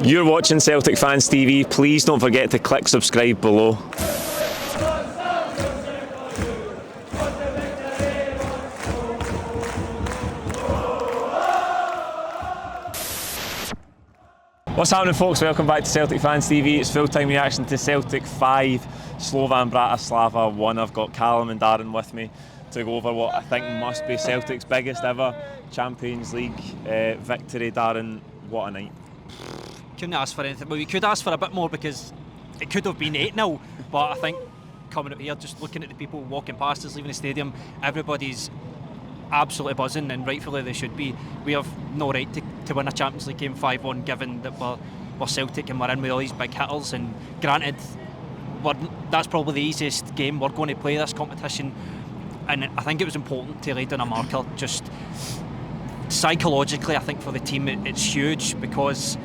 You're watching Celtic Fans TV. Please don't forget to click subscribe below. What's happening, folks? Welcome back to Celtic Fans TV. It's full-time reaction to Celtic 5, Slovan Bratislava 1. I've got Callum and Darren with me to go over what I think must be Celtic's biggest ever Champions League victory. Darren, what a night. Couldn't ask for anything. Well, we could ask for a bit more because it could have been 8-0, but I think coming out here, just looking at the people walking past us, leaving the stadium, everybody's absolutely buzzing, and rightfully they should be. We have no right to win a Champions League game 5-1, given that we're Celtic and we're in with all these big hitters, and granted, that's probably the easiest game we're going to play this competition, and I think it was important to lay down a marker. Just psychologically, I think for the team it's huge, because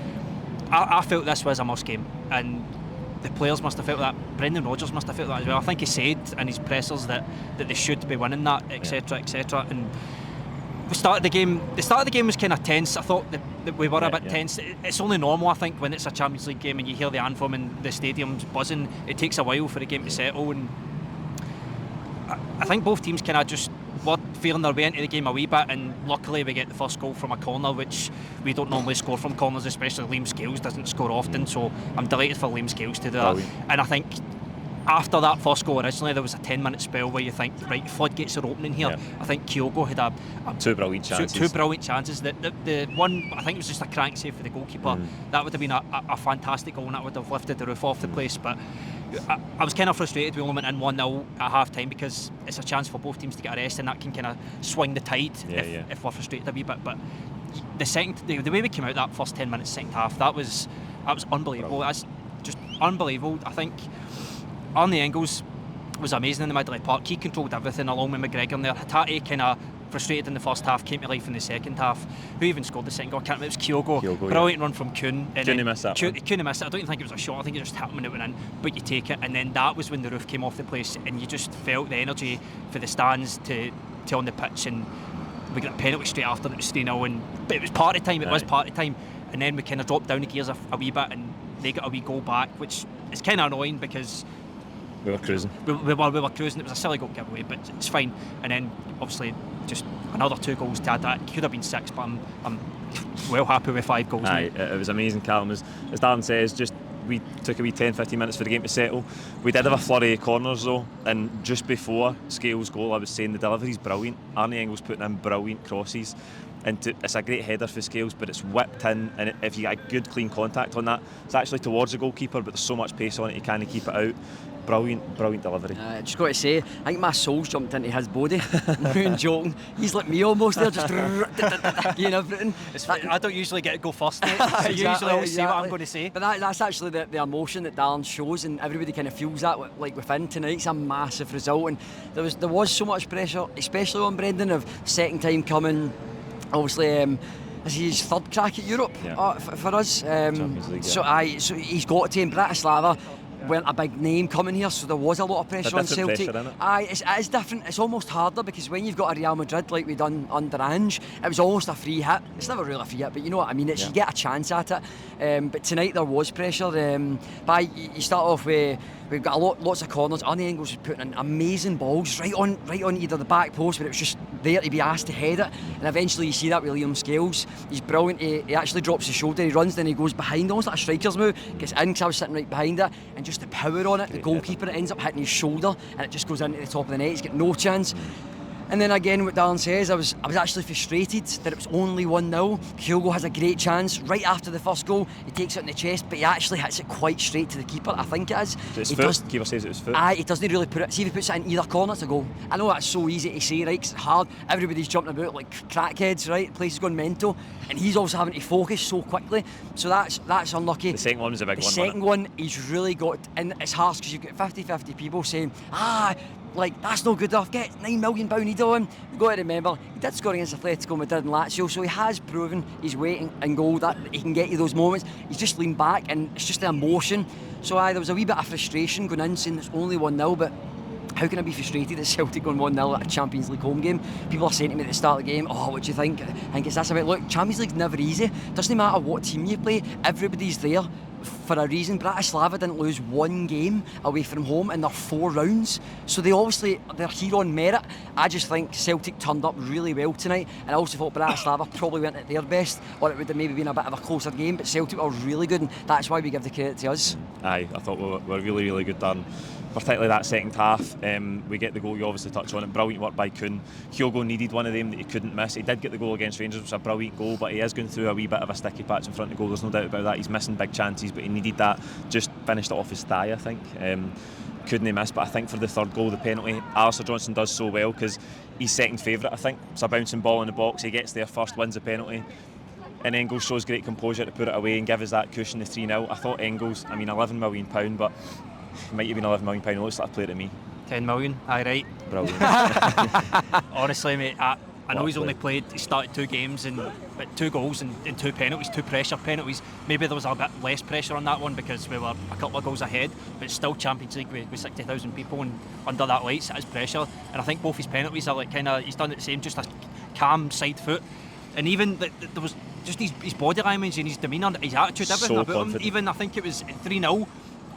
I felt this was a must game, and the players must have felt that. Brendan Rodgers must have felt that as well. I think he said in his pressers that they should be winning that, etc, etc. And the start of the game was kind of tense. I thought that we were a bit tense. It's only normal, I think, when it's a Champions League game and you hear the anthem and the stadium's buzzing. It takes a while for the game to settle, and I think both teams kind of just were feeling their way into the game a wee bit, and luckily we get the first goal from a corner, which we don't normally score from corners, especially Liam Scales doesn't score often, so I'm delighted for Liam Scales to do that. And I think after that first goal originally there was a 10-minute spell where you think, right, floodgates are opening here. I think Kyogo had two brilliant chances. Two brilliant chances. The one, I think it was just a crank save for the goalkeeper. That would have been a fantastic goal, and that would have lifted the roof off the place. But I was kind of frustrated we only went in 1-0 at half time, because it's a chance for both teams to get a rest, and that can kind of swing the tide if we're frustrated a wee bit. But the way we came out that first 10 minutes second half, that was unbelievable. That's just unbelievable. I think Arne Engels was amazing in the middle of the park. He controlled everything along with McGregor in there. Hatate kind of frustrated in the first half, came to life in the second half. Who even scored the second goal? I can't remember. It was Kyogo. Brilliant run from Kuhn. Couldn't have missed that. Couldn't have missed it. I don't even think it was a shot. I think it just hit him when it went in. But you take it, and then that was when the roof came off the place, and you just felt the energy for the stands to on the pitch, and we got a penalty straight after. It was 3-0, but it was party time. It was party time, and then we kind of dropped down the gears a wee bit, and they got a wee goal back, which is kind of annoying because we were cruising. We were cruising. It was a silly goal giveaway, but it's fine. And then obviously just another 2 goals to add that. It could have been 6, but I'm well happy with 5 goals. Aye, it was amazing, Callum. As Darren says, just we took a wee 10-15 minutes for the game to settle. We did have a flurry of corners though, and just before Scales' goal, I was saying the delivery's brilliant. Arne Engels putting in brilliant crosses. It's a great header for Scales, but it's whipped in, and if you get good clean contact on that, it's actually towards the goalkeeper, but there's so much pace on it, you can't keep it out. Brilliant delivery. Just got to say, I think my soul's jumped into his body. Not even joking. He's like me almost there, just you know, everything. I don't usually get to go first, mate. So you usually always say what I'm going to say. But that's actually the emotion that Darren shows, and everybody kind of feels that like within. Tonight's a massive result, and there was so much pressure, especially on Brendan, of second time coming. Obviously, this is his third crack at Europe for us. So he's got to, in Bratislava weren't a big name coming here, so there was a lot of pressure on Celtic. It is different. It's almost harder, because when you've got a Real Madrid like we done under Ange, it was almost a free hit. It's never really a free hit, but you know what I mean. You get a chance at it. But tonight there was pressure. You start off with, we've got lots of corners. Arne Engels was putting in amazing balls right on either the back post, but it was just there to be asked to head it. And eventually you see that with Liam Scales. He's brilliant. He actually drops his shoulder, he runs, then he goes behind, almost like a striker's move, gets in, because I was sitting right behind it, and just the power on it, the goalkeeper, it ends up hitting his shoulder, and it just goes into the top of the net. He's got no chance. And then again, what Darren says, I was actually frustrated that it was only 1-0. Kyogo has a great chance right after the first goal. He takes it in the chest, but he actually hits it quite straight to the keeper. I think it is. Keeper says it was foot. He doesn't really put it. See if he puts it in either corner, it's a goal. I know that's so easy to say, right? 'Cause it's hard. Everybody's jumping about like crackheads, right? The place is going mental, and he's also having to focus so quickly. So that's unlucky. The second one was a big one. The second one, he's really got, and it's harsh because you've got 50-50 people saying, like, that's no good enough, get £9 million Idah on. You've got to remember, he did score against Atletico Madrid and Lazio, so he has proven his weight in goal, that he can get you those moments. He's just leaned back, and it's just the emotion. So there was a wee bit of frustration going in, saying it's only 1-0, but how can I be frustrated at Celtic going 1-0 at a Champions League home game? People are saying to me at the start of the game, oh, what do you think? I think it's this about, look, Champions League's never easy. Doesn't matter what team you play, everybody's there for a reason. Bratislava didn't lose one game away from home in their 4 rounds, so they're here on merit. I just think Celtic turned up really well tonight, and I also thought Bratislava probably went at their best, or it would have maybe been a bit of a closer game, but Celtic were really good, and that's why we give the credit to us. Aye, I thought we were really, really good, Darren. Particularly that second half, we get the goal, you obviously touch on it, brilliant work by Kuhn. Kyogo needed one of them that he couldn't miss. He did get the goal against Rangers, which was a brilliant goal, but he is going through a wee bit of a sticky patch in front of the goal, there's no doubt about that. He's missing big chances, but he needed that, just finished it off his thigh, I think. Couldn't he miss, but I think for the third goal, the penalty, Alistair Johnston does so well, because he's second favourite, I think. It's a bouncing ball in the box, he gets there first, wins the penalty, and Engels shows great composure to put it away and give us that cushion, the 3-0. I thought Engels, I mean, £11 million, but it might have been £11 million, it looks like a player to me. 10 million, aye, right. Brilliant. Honestly, mate, I know he's only played, he started 2 games and but 2 goals and 2 penalties, 2 pressure penalties. Maybe there was a bit less pressure on that one because we were a couple of goals ahead, but it's still Champions League with 60,000 people and under that lights, it is pressure. And I think both his penalties are like he's done it the same, just a calm side foot. And even there was just his body language and his demeanour, his attitude, everything So about confident. him. Even I think it was 3-0.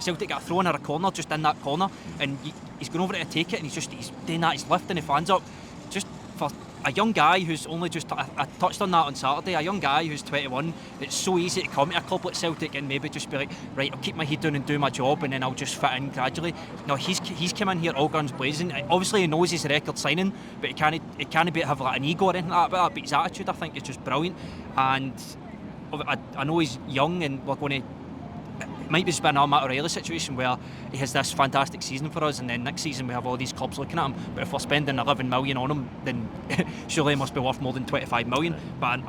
Celtic got thrown at a corner, just in that corner, and he's going over to take it, and he's doing that, he's lifting his hands up. Just for a young guy who's only just, I touched on that on Saturday, a young guy who's 21, it's so easy to come to a club like Celtic and maybe just be like, right, I'll keep my head down and do my job and then I'll just fit in gradually. No, he's come in here all guns blazing. Obviously he knows he's a record signing, but he can't have like an ego or anything like that, but his attitude I think is just brilliant. And I know he's young and we're going to, it might be just been a Matt O'Reilly situation where he has this fantastic season for us and then next season we have all these clubs looking at him, but if we're spending 11 million on him then surely he must be worth more than 25 million. But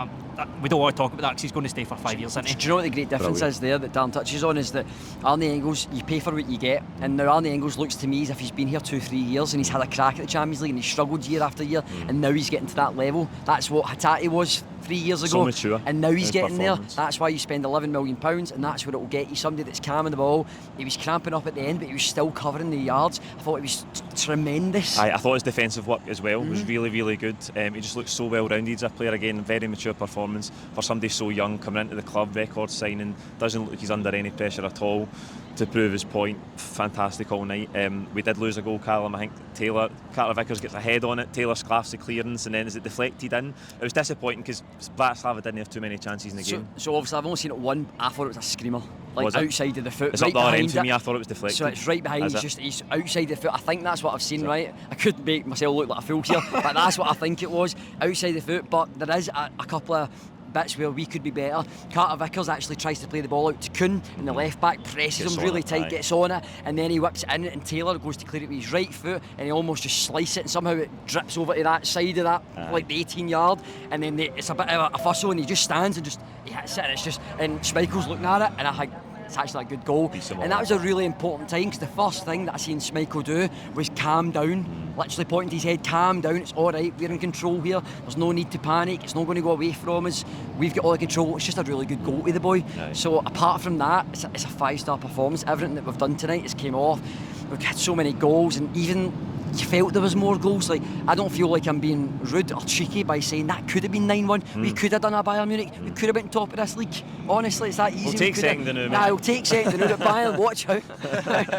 we don't want to talk about that because he's going to stay for 5 years, isn't he? Do you know what the great difference is there that Dan touches on is that Arne Engels, you pay for what you get, and now Arne Engels looks to me as if he's been here 2-3 years and he's had a crack at the Champions League and he's struggled year after year and now he's getting to that level. That's what Hatate was 3 years ago, So mature and now he's getting there. performance. That's why you spend £11 million, and that's what it will get you. Somebody that's calm in the ball. He was cramping up at the end, but he was still covering the yards. I thought it was tremendous. I thought his defensive work as well was really, really good. He just looks so well rounded as a player again. Very mature performance for somebody so young coming into the club. Record signing, doesn't look like he's under any pressure at all to prove his point. Fantastic all night. We did lose a goal, Callum. I think Carter Vickers gets a head on it. Taylor sclaffs the clearance and then is it deflected in. It was disappointing because Bratislava didn't have too many chances in the game. So obviously I've only seen it one. I thought it was a screamer, like Was it? outside of the foot. It's right up the other end behind to it. me. I thought it was deflected. So it's right behind. He's outside the foot. I think that's what I've seen. Right. I could make myself look like a fool here, but that's what I think it was. Outside the foot. But there is a couple of bits where we could be better. Carter Vickers actually tries to play the ball out to Kuhn, and the left back presses Gets him on really it, tight, aye. gets on it, and then he whips it in, and Taylor goes to clear it with his right foot, and he almost just slices it, and somehow it drips over to that side of that, like the 18-yard, and then it's a bit of a fussle, and he just stands and just he hits it, and it's just, and Schmeichel's looking at it, and I think it's actually a good goal. And that was a really important time because the first thing that I seen Schmeichel do was calm down, literally pointing to his head, calm down, it's alright, we're in control here, there's no need to panic, it's not going to go away from us, we've got all the control. It's just a really good goal to the boy. So apart from that, it's a 5-star performance. Everything that we've done tonight has came off. We've had so many goals, and even you felt there was more goals. Like, I don't feel like I'm being rude or cheeky by saying that could have been 9-1. We could have done a Bayern Munich. We could have been top of this league. Honestly, it's that easy. We'll take second to now, mate. We'll take second to now. But Bayern, watch out.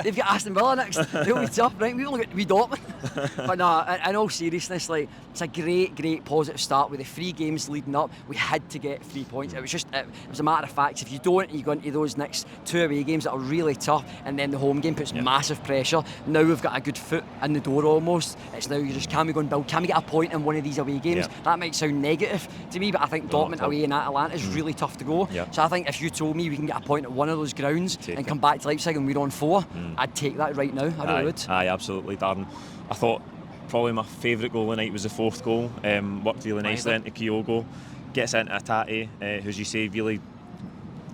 They've got Aston Villa next. They'll be tough, right? We've only got Dortmund. But no, in all seriousness, like, it's a great positive start with the 3 games leading up. We had to get 3 points. It was a matter of fact. If you don't, you go into those next 2 away games that are really tough, and then the home game puts massive pressure. Now we've got a good foot in the door almost. It's now you just, can we go and build? Can we get a point in one of these away games? That might sound negative to me, but I think Dortmund away in Atalanta is really tough to go. So I think if you told me we can get a point at one of those grounds and come back to Leipzig and we're on 4, I'd take that right now. I really would. Aye, absolutely, Darren. I thought probably my favourite goal of the night was the 4th goal. Worked really nicely into Kyogo, gets into Hatate, who, as you say, really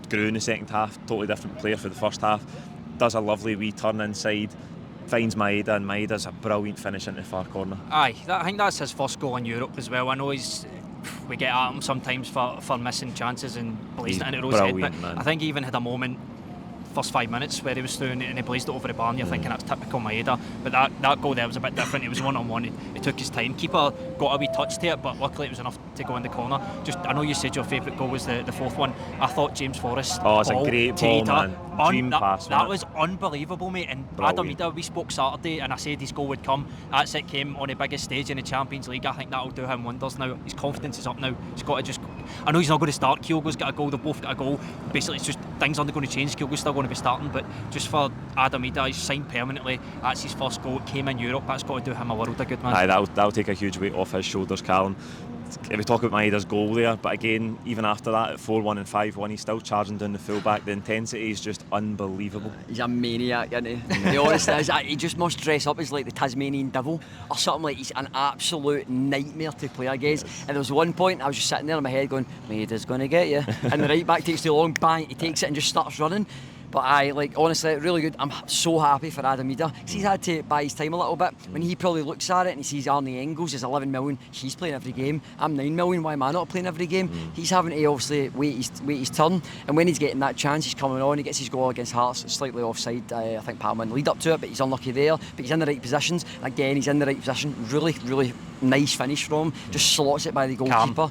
grew in the second half. Totally different player for the first half. Does a lovely wee turn inside, finds Maeda, and Maeda's a brilliant finish into the far corner. Aye, I think that's his first goal in Europe as well. I know we get at him sometimes for missing chances and blazing it into Rose's head, but man. I think he even had a moment first 5 minutes where he was through and he blazed it over the bar, and you're thinking that's typical Maeda. But that goal there was a bit different. It was one-on-one. He took his time. Keeper got a wee touch to it, but luckily it was enough to go in the corner. I know you said your favourite goal was the fourth one. I thought James Forrest. Oh, it's a great ball, man. Dream pass. That was unbelievable, mate. And Adam Idah, we spoke Saturday, and I said his goal would come. That's it, came on the biggest stage in the Champions League. I think that'll do him wonders now. His confidence is up now. He's got to just. I know he's not going to start. Kyogo's got a goal. They've both got a goal. Basically, it's just things aren't going to change. Kyogo's still going to be starting, but just for Adam Idah, he's signed permanently. That's his first goal. It came in Europe. That's got to do him a world of good, man. Aye, that'll take a huge weight off his shoulders, Callum. If we talk about Maedah's goal there, but again, even after that, at 4-1 and 5-1, he's still charging down the full-back. The intensity is just unbelievable. He's a maniac, isn't he? The honest is, he just must dress up as like the Tasmanian devil or something. Like, he's an absolute nightmare to play against. And there was one point I was just sitting there in my head going, Maedah's going to get you. And the right back takes too long, bang, he takes it and just starts running. But honestly, really good. I'm so happy for Adam Idah, because he's had to buy his time a little bit. When he probably looks at it and he sees Arne Engels is 11 million, he's playing every game. I'm 9 million, why am I not playing every game? He's having to obviously wait his turn. And when he's getting that chance, he's coming on, he gets his goal against Hearts, it's slightly offside, I think Palman lead up to it, but he's unlucky there. But he's in the right positions. Again, he's in the right position. Really, really nice finish from him. Just slots it by the goalkeeper.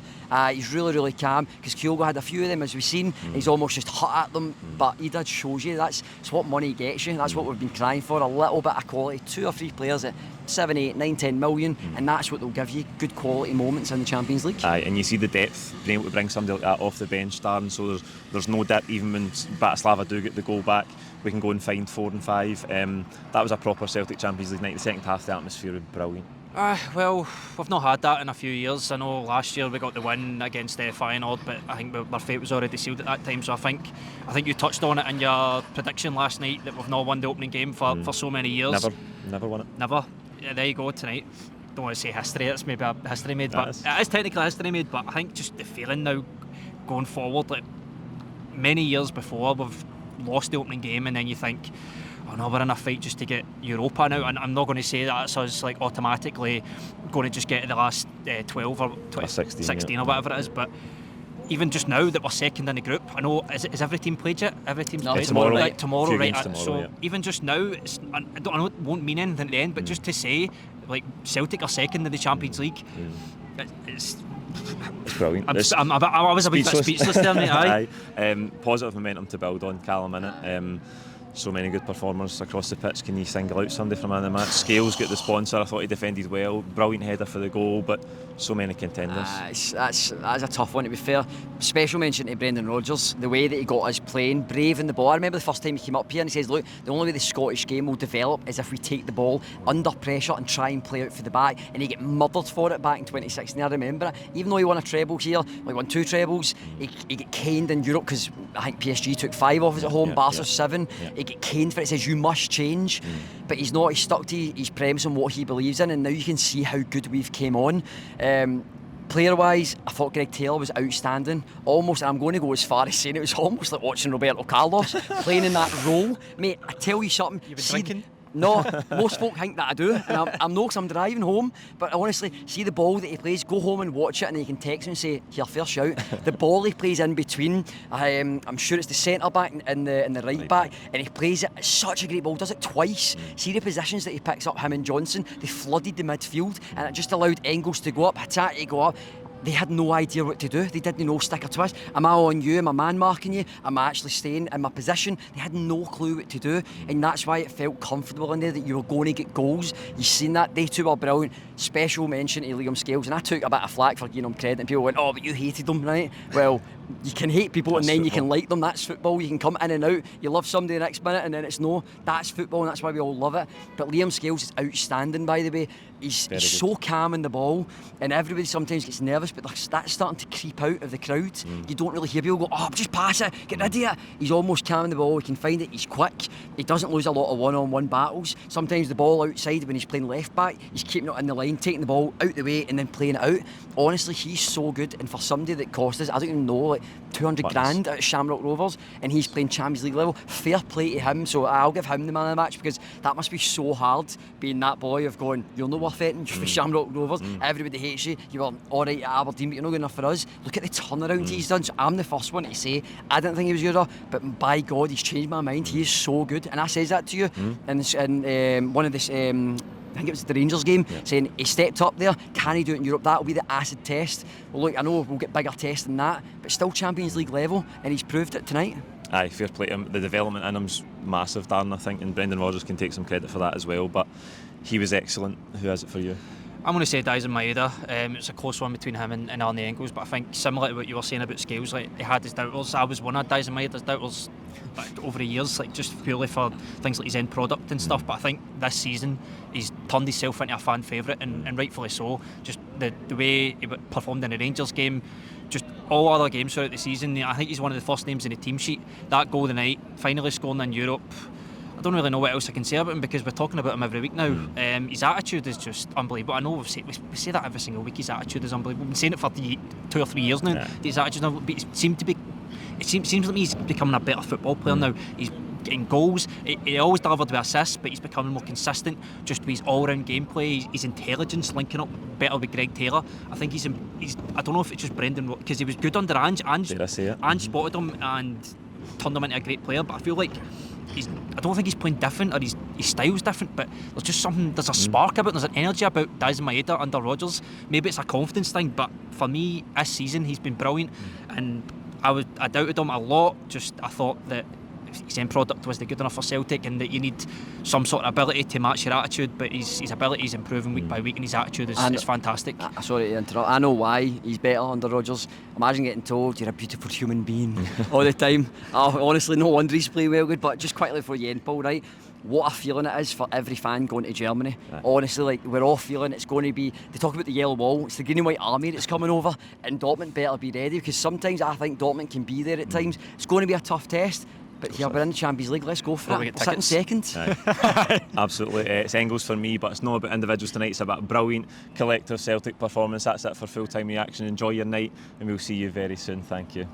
He's really, really calm, because Kyogo had a few of them, as we've seen. He's almost just hut at them, but Idah shows you it's what money gets you. That's what we've been crying for, a little bit of quality. 2 or 3 players at 7, 8, 9, 10 million, and that's what they'll give you, good quality moments in the Champions League. Aye, and you see the depth, being able to bring somebody like that off the bench, Darren, so there's no dip. Even when Bratislava do get the goal back, we can go and find 4 and 5. That was a proper Celtic Champions League night. The second half, the atmosphere was brilliant. Well, we've not had that in a few years. I know last year we got the win against Feyenoord, but I think our fate was already sealed at that time. So I think you touched on it in your prediction last night, that we've not won the opening game for so many years. Never won it. Never. Yeah, there you go tonight. Don't want to say history. It's maybe a history made, but it is technically history made. But I think just the feeling now going forward, like many years before, we've lost the opening game, and then you think, oh no, we're in a fight just to get Europa now, and I'm not going to say that's us like automatically going to just get to the last 12 or 16 or whatever it is, but even just now that we're second in the group, I know, is every team played yet? Every team's played tomorrow, right? Tomorrow, right? Tomorrow, so yeah. Even just now, I know it won't mean anything at the end, but just to say, like, Celtic are second in the Champions League, it's brilliant. I was a bit speechless there, mate. Aye. Positive momentum to build on, Callum, innit? So many good performers across the pitch. Can you single out somebody from the match? Scales got the sponsor. I thought he defended well. Brilliant header for the goal, but so many contenders. That's a tough one, to be fair. Special mention to Brendan Rodgers, the way that he got us playing, brave in the ball. I remember the first time he came up here and he says, look, the only way the Scottish game will develop is if we take the ball under pressure and try and play out for the back. And he get murdered for it back in 2016. I remember it. Even though he won a treble here, like won 2 trebles, he get caned in Europe, because I think PSG took 5 off us at home, Barca 7. He get caned for it. It says you must change, but he's not. He's stuck to his premise and what he believes in, and now you can see how good we've came on. Player-wise, I thought Greg Taylor was outstanding. Almost, and I'm going to go as far as saying it was almost like watching Roberto Carlos playing in that role. Mate, I tell you something. You've been drinking? No, most folk think that I do, and I'm not, because I'm driving home, but honestly, see the ball that he plays, go home and watch it, and then you can text me and say, here, fair shout. The ball he plays in between, I'm sure it's the centre back and the right back, and he plays it, it's such a great ball, does it twice. See the positions that he picks up, him and Johnson, they flooded the midfield, and it just allowed Engels to go up, Hatate to go up. They had no idea what to do. They didn't know stick or twist. Am I on you? Am I man marking you? Am I actually staying in my position? They had no clue what to do, and that's why it felt comfortable in there that you were going to get goals. You've seen that. They two were brilliant. Special mention to Liam Scales, and I took a bit of flack for giving him credit, and people went, oh, but you hated them, right? Well, you can hate people and then you can like them. That's football. You can come in and out. You love somebody the next minute and then it's no. That's football, and that's why we all love it. But Liam Scales is outstanding, by the way. He's so calm in the ball, and everybody sometimes gets nervous, but that's starting to creep out of the crowd. You don't really hear people go, oh, just pass it, get rid of it. He's almost calm in the ball. He can find it. He's quick. He doesn't lose a lot of one-on-one battles. Sometimes the ball outside, when he's playing left back, he's keeping it in the line, taking the ball out the way and then playing it out. Honestly, he's so good, and for somebody that cost us, I don't even know, like 200 grand at Shamrock Rovers, and he's playing Champions League level. Fair play to him, so I'll give him the man of the match, because that must be so hard being that boy of going, you're no worth it for Shamrock Rovers, everybody hates you, you were alright at Aberdeen but you're not good enough for us. Look at the turnaround he's done. So I'm the first one to say I didn't think he was good, but by God, he's changed my mind. He is so good, and I says that to you in one of this I think it was the Rangers game, saying he stepped up there. Can he do it in Europe? That'll be the acid test. Well, look, I know we'll get bigger tests than that, but still Champions League level, and he's proved it tonight. Aye, fair play to him. The development in him's massive, Darren, I think, and Brendan Rodgers can take some credit for that as well, but he was excellent. Who has it for you? I'm going to say Daizen Maeda. It's a close one between him and Arne Engels, but I think similar to what you were saying about Scales, like he had his doubters. I was one of Daizen Maeda's doubters over the years, like just purely for things like his end product and stuff. But I think this season he's turned himself into a fan favourite, and rightfully so. Just the way he performed in the Rangers game, just all other games throughout the season. I think he's one of the first names in the team sheet. That goal tonight, finally scoring in Europe. I don't really know what else I can say about him, because we're talking about him every week now. His attitude is just unbelievable. I know we say that every single week. His attitude is unbelievable. We've been saying it for 2 or 3 years now. Yeah. His attitude, it seems like he's becoming a better football player now. He's getting goals. He always delivered with assists, but he's becoming more consistent. Just with his all-round gameplay, his intelligence, linking up better with Greg Taylor. I think he's. I don't know if it's just Brendan, because he was good under Ange. Ange spotted him and turned him into a great player. But I feel like I don't think he's playing different, or his style's different, but there's just something, there's a spark about, there's an energy about Daizen Maeda under Rodgers. Maybe it's a confidence thing, but for me this season he's been brilliant, and I doubted him a lot. I thought that his end product wasn't good enough for Celtic, and that you need some sort of ability to match your attitude, but his ability is improving week by week, and his attitude is fantastic. Sorry to interrupt, I know why he's better under Rodgers. Imagine getting told you're a beautiful human being all the time. Honestly, no wonder he's playing well good. But just quickly for the end, Paul, right? What a feeling it is for every fan going to Germany. Honestly, like, we're all feeling it's going to be, they talk about the yellow wall, it's the green and white army that's coming over, and Dortmund better be ready, because sometimes I think Dortmund can be there at times. It's going to be a tough test, but here we're in the Champions League, let's go for it. We're sitting second. Absolutely. It's Engels for me, but it's not about individuals tonight, it's about a brilliant collective Celtic performance. That's it for Full Time Reaction. Enjoy your night, and we'll see you very soon. Thank you.